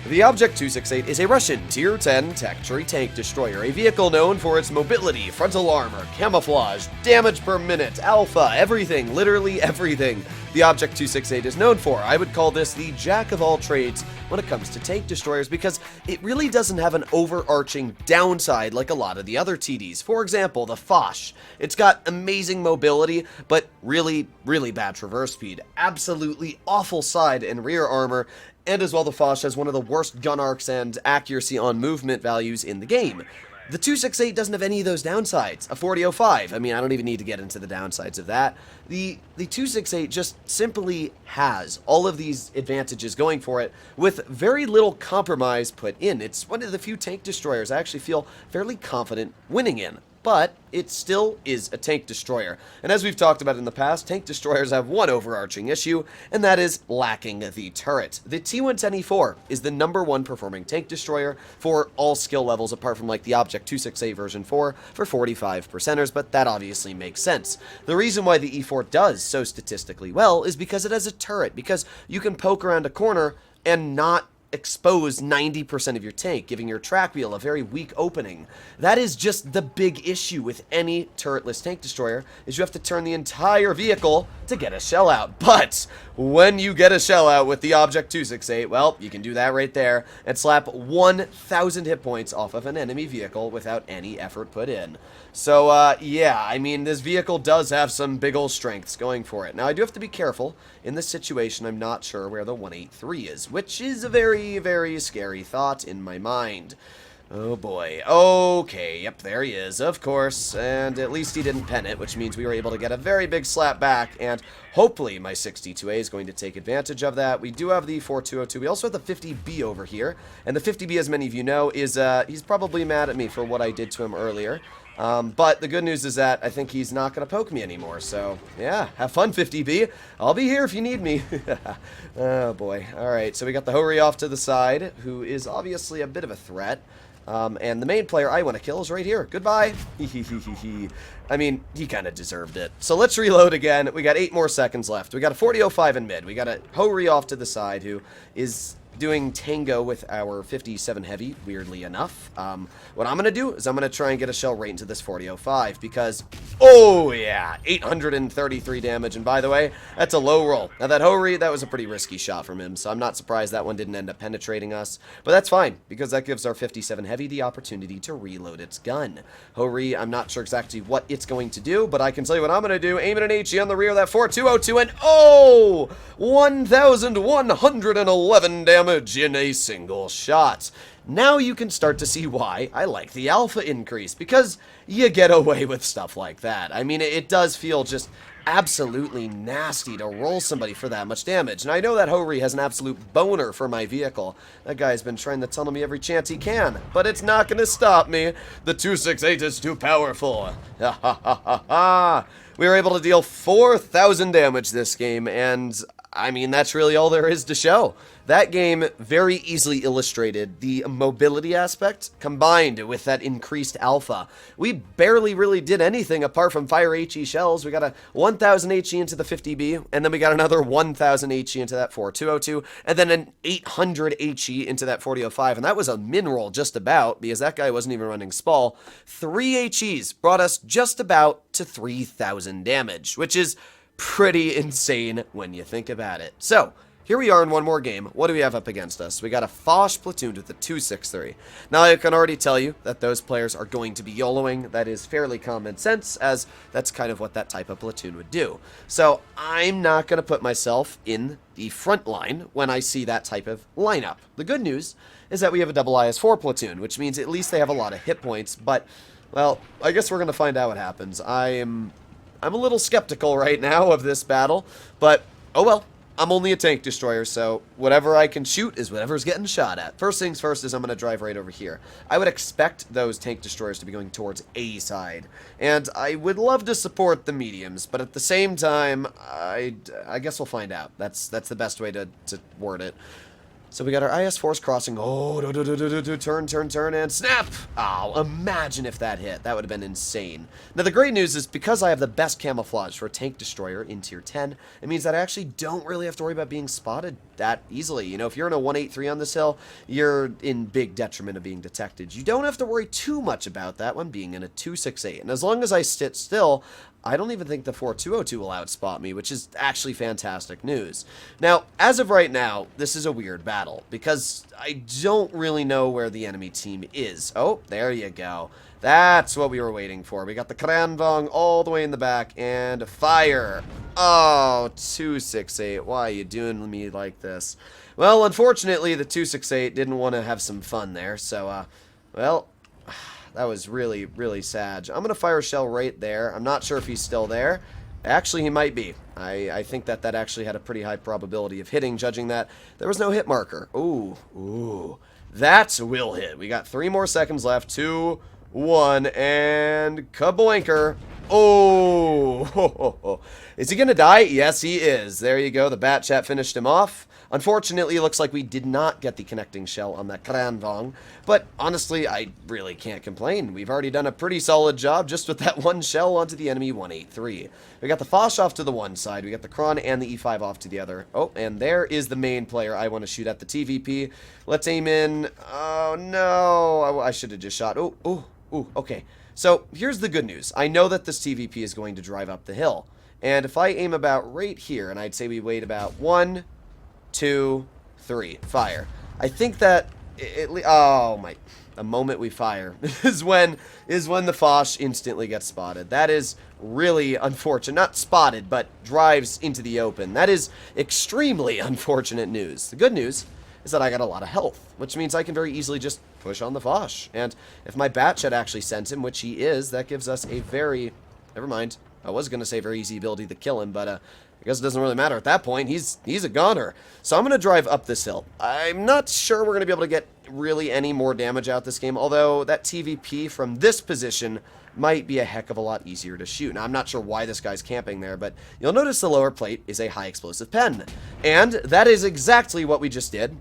The Object 268 is a Russian Tier 10 tactical tank destroyer, a vehicle known for its mobility, frontal armor, camouflage, damage per minute, alpha, everything, literally everything the Object 268 is known for. I would call this the jack of all trades when it comes to tank destroyers because it really doesn't have an overarching downside like a lot of the other TDs. For example, the Foch. It's got amazing mobility, but really, really bad traverse speed. Absolutely awful side and rear armor, and as well the Foch has one of the worst gun arcs and accuracy on movement values in the game. The 268 doesn't have any of those downsides. A 4005, I mean, I don't even need to get into the downsides of that. The 268 just simply has all of these advantages going for it with very little compromise put in. It's one of the few tank destroyers I actually feel fairly confident winning in. But it still is a tank destroyer. And as we've talked about in the past, tank destroyers have one overarching issue, and that is lacking the turret. The T110E4 is the #1 performing tank destroyer for all skill levels, apart from like the Object 268 version 4 for 45%ers, but that obviously makes sense. The reason why the E4 does so statistically well is because it has a turret, because you can poke around a corner and not expose 90% of your tank, giving your track wheel a very weak opening. That is just the big issue with any turretless tank destroyer, is you have to turn the entire vehicle to get a shell out. But when you get a shell out with the Object 268, well, you can do that right there and slap 1,000 hit points off of an enemy vehicle without any effort put in. So, yeah, I mean, this vehicle does have some big ol' strengths going for it. Now, I do have to be careful. In this situation, I'm not sure where the 183 is, which is a very, very scary thought in my mind. Oh boy. Okay, yep, there he is, of course. And at least he didn't pen it, which means we were able to get a very big slap back, and hopefully my 62A is going to take advantage of that. We do have the 4202. We also have the 50B over here, and the 50B, as many of you know, is, he's probably mad at me for what I did to him earlier. But the good news is that I think he's not going to poke me anymore, so yeah, have fun, 50B. I'll be here if you need me. Oh boy. Alright, so we got the Hori off to the side, who is obviously a bit of a threat. And the main player I want to kill is right here. Goodbye. I mean, he kind of deserved it. So let's reload again. We got 8 more seconds left. We got a 4005 in mid. We got a Hori off to the side, who is doing tango with our 57 heavy, weirdly enough. What I'm going to do is I'm going to try and get a shell right into this 4005 because, oh yeah, 833 damage. And by the way, that's a low roll. Now that Hori, that was a pretty risky shot from him, so I'm not surprised that one didn't end up penetrating us. But that's fine, because that gives our 57 heavy the opportunity to reload its gun. Hori, I'm not sure exactly what it's going to do, but I can tell you what I'm going to do. Aim at an HE on the rear of that 4202, and oh! 1,111 damage in a single shot. Now you can start to see why I like the alpha increase, because you get away with stuff like that. I mean, it does feel just absolutely nasty to roll somebody for that much damage. And I know that Hori has an absolute boner for my vehicle. That guy's been trying to tunnel me every chance he can, but it's not going to stop me. The 268 is too powerful. Ha ha ha ha ha. We were able to deal 4,000 damage this game, and I mean, that's really all there is to show. That game very easily illustrated the mobility aspect combined with that increased alpha. We barely really did anything apart from fire HE shells. We got a 1,000 HE into the 50B, and then we got another 1,000 HE into that 4202, and then an 800 HE into that 4005, and that was a min roll just about, because that guy wasn't even running Spall. 3 HEs brought us just about to 3,000 damage, which is pretty insane when you think about it. So, here we are in one more game. What do we have up against us? We got a Foch platooned with the 263. Now, I can already tell you that those players are going to be YOLOing. That is fairly common sense, as that's kind of what that type of platoon would do. So, I'm not going to put myself in the front line when I see that type of lineup. The good news is that we have a double IS-4 platoon, which means at least they have a lot of hit points, but, well, I guess we're going to find out what happens. I'm a little skeptical right now of this battle, but, oh well. I'm only a tank destroyer, so whatever I can shoot is whatever's getting shot at. First things first is I'm going to drive right over here. I would expect those tank destroyers to be going towards A side, and I would love to support the mediums, but at the same time, I guess we'll find out. That's the best way to word it. So we got our IS-4s crossing. Oh, turn, and snap! Oh, imagine if that hit. That would have been insane. Now, the great news is because I have the best camouflage for a tank destroyer in Tier 10, it means that I actually don't really have to worry about being spotted that easily. You know, if you're in a 183 on this hill, you're in big detriment of being detected. You don't have to worry too much about that one being in a 268. And as long as I sit still, I don't even think the 4202 will outspot me, which is actually fantastic news. Now, as of right now, this is a weird battle, because I don't really know where the enemy team is. Oh, there you go. That's what we were waiting for. We got the Kranvong all the way in the back, and fire. Oh, 268. Why are you doing me like this? Well, unfortunately, the 268 didn't want to have some fun there, so, well, that was really, really sad. I'm going to fire a shell right there. I'm not sure if he's still there. Actually, he might be. I think that actually had a pretty high probability of hitting, judging that there was no hit marker. Ooh. That's a will hit. We got 3 more seconds left. 2, 1, and kaboinker. Oh, is he gonna die? Yes, he is. There you go. The bat chat finished him off. Unfortunately, it looks like we did not get the connecting shell on that Kranvong, but honestly, I really can't complain. We've already done a pretty solid job just with that one shell onto the enemy 183. We got the Foch off to the one side, we got the Kron and the E5 off to the other. Oh, and there is the main player I want to shoot at, the TVP. Let's aim in. Oh, no. I should have just shot. Ooh, okay. So, here's the good news. I know that this TVP is going to drive up the hill. And if I aim about right here, and I'd say we wait about 1, 2, 3, fire. I think that the moment we fire is when the Foch instantly gets spotted. That is really unfortunate. Not spotted, but drives into the open. That is extremely unfortunate news. The good news is that I got a lot of health, which means I can very easily just push on the Foch. And if my Batchet actually sent him, which he is, that gives us a very... Never mind. I was going to say very easy ability to kill him, but I guess it doesn't really matter at that point. He's a goner. So I'm going to drive up this hill. I'm not sure we're going to be able to get really any more damage out this game, although that TVP from this position might be a heck of a lot easier to shoot. Now, I'm not sure why this guy's camping there, but you'll notice the lower plate is a high explosive pen. And that is exactly what we just did.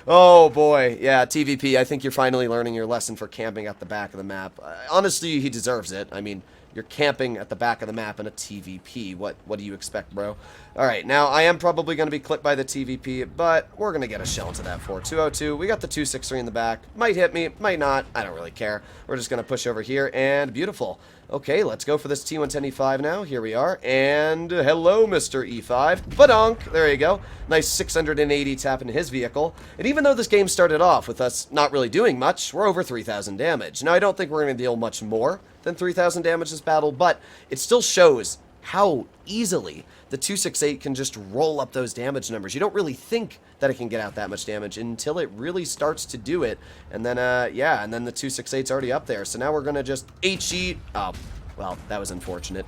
Oh, boy. Yeah, TVP, I think you're finally learning your lesson for camping at the back of the map. Honestly, he deserves it. I mean... You're camping at the back of the map in a TVP. What do you expect, bro? Alright, now I am probably going to be clipped by the TVP, but we're going to get a shell into that 4202. We got the 263 in the back. Might hit me, might not. I don't really care. We're just going to push over here, and beautiful. Okay, let's go for this T110 E5 now. Here we are, and hello, Mr. E5. Badonk! There you go. Nice 680 tap into his vehicle. And even though this game started off with us not really doing much, we're over 3,000 damage. Now, I don't think we're going to deal much more than 3,000 damage this battle, but it still shows how easily the 268 can just roll up those damage numbers. You don't really think that it can get out that much damage until it really starts to do it. And then, yeah, and then the 268's already up there. So now we're going to just H-eat. Oh, well, that was unfortunate.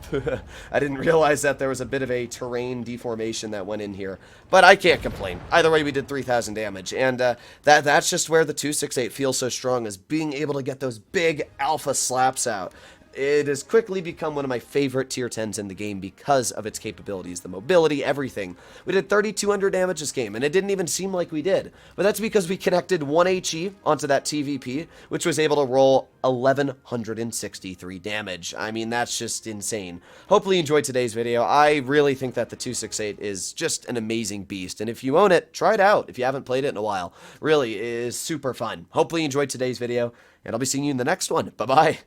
I didn't realize that there was a bit of a terrain deformation that went in here. But I can't complain. Either way, we did 3,000 damage. And that's just where the 268 feels so strong, is being able to get those big alpha slaps out. It has quickly become one of my favorite tier 10s in the game because of its capabilities, the mobility, everything. We did 3,200 damage this game, and it didn't even seem like we did. But that's because we connected 1 HE onto that TVP, which was able to roll 1,163 damage. I mean, that's just insane. Hopefully you enjoyed today's video. I really think that the 268 is just an amazing beast, and if you own it, try it out if you haven't played it in a while. Really, it is super fun. Hopefully you enjoyed today's video, and I'll be seeing you in the next one. Bye-bye.